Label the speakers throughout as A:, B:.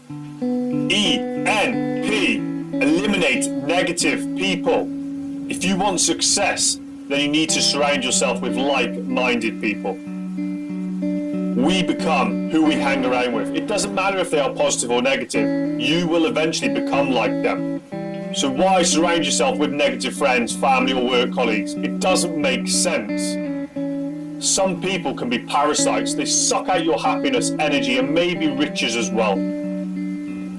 A: ENP Eliminate negative people. If you want success, then you need to surround yourself with like-minded people. We become who we hang around with. It doesn't matter if they are positive or negative, you will eventually become like them. So why surround yourself with negative friends, family or work colleagues? It doesn't make sense. Some people can be parasites. They suck out your happiness, energy and maybe riches as well.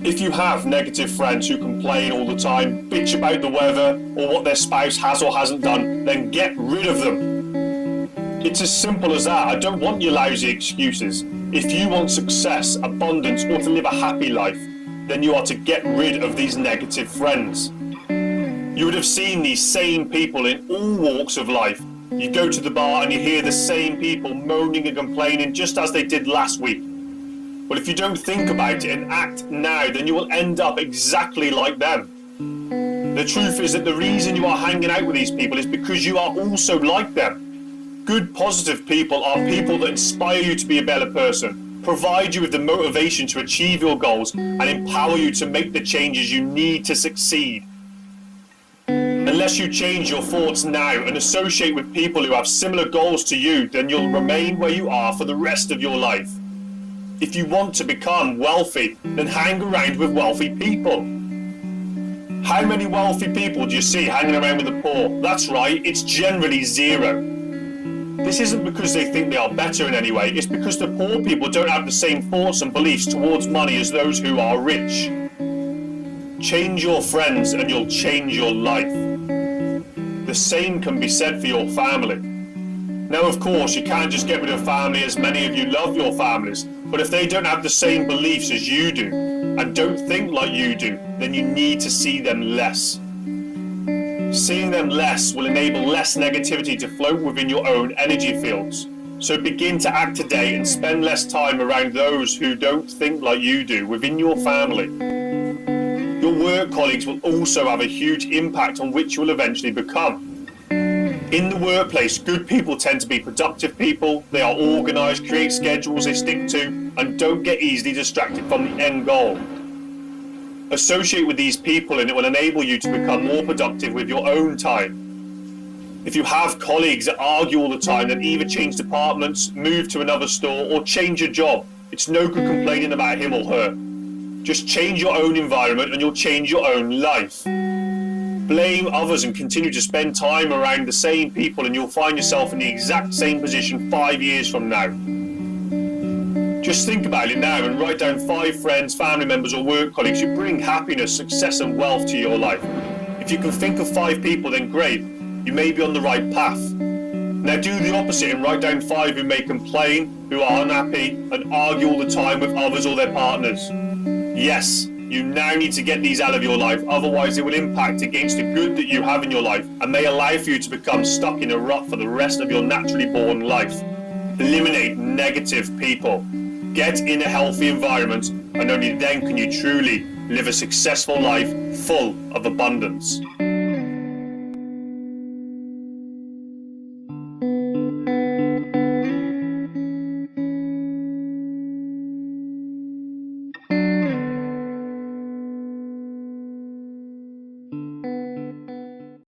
A: If you have negative friends who complain all the time, bitch about the weather or what their spouse has or hasn't done, then get rid of them. It's as simple as that. I don't want your lousy excuses. If you want success, abundance, or to live a happy life, then you are to get rid of these negative friends. You would have seen these same people in all walks of life. You go to the bar and you hear the same people moaning and complaining just as they did last week. Well, if you don't think about it and act now, then you will end up exactly like them. The truth is that the reason you are hanging out with these people is because you are also like them. Good, positive people are people that inspire you to be a better person, provide you with the motivation to achieve your goals, and empower you to make the changes you need to succeed. Unless you change your thoughts now and associate with people who have similar goals to you, then you'll remain where you are for the rest of your life. If you want to become wealthy, then hang around with wealthy people. How many wealthy people do you see hanging around with the poor? That's right, it's generally zero. This isn't because they think they are better in any way, it's because the poor people don't have the same thoughts and beliefs towards money as those who are rich. Change your friends and you'll change your life. The same can be said for your family. Now, of course, you can't just get rid of family, as many of you love your families, but if they don't have the same beliefs as you do and don't think like you do, then you need to see them less. Seeing them less will enable less negativity to float within your own energy fields. So begin to act today and spend less time around those who don't think like you do within your family. Your work colleagues will also have a huge impact on which you will eventually become. In the workplace, good people tend to be productive people. They are organised, create schedules they stick to, and don't get easily distracted from the end goal. Associate with these people and it will enable you to become more productive with your own time. If you have colleagues that argue all the time, then either change departments, move to another store, or change your job. It's no good complaining about him or her. Just change your own environment and you'll change your own life. Blame others and continue to spend time around the same people and you'll find yourself in the exact same position 5 years from now. Just think about it now and write down 5 friends, family members or work colleagues who bring happiness, success and wealth to your life. If you can think of 5 people, then great, you may be on the right path. Now do the opposite and write down 5 who may complain, who are unhappy and argue all the time with others or their partners. Yes, you now need to get these out of your life, otherwise it will impact against the good that you have in your life and may allow for you to become stuck in a rut for the rest of your naturally born life. Eliminate negative people. Get in a healthy environment and only then can you truly live a successful life full of abundance.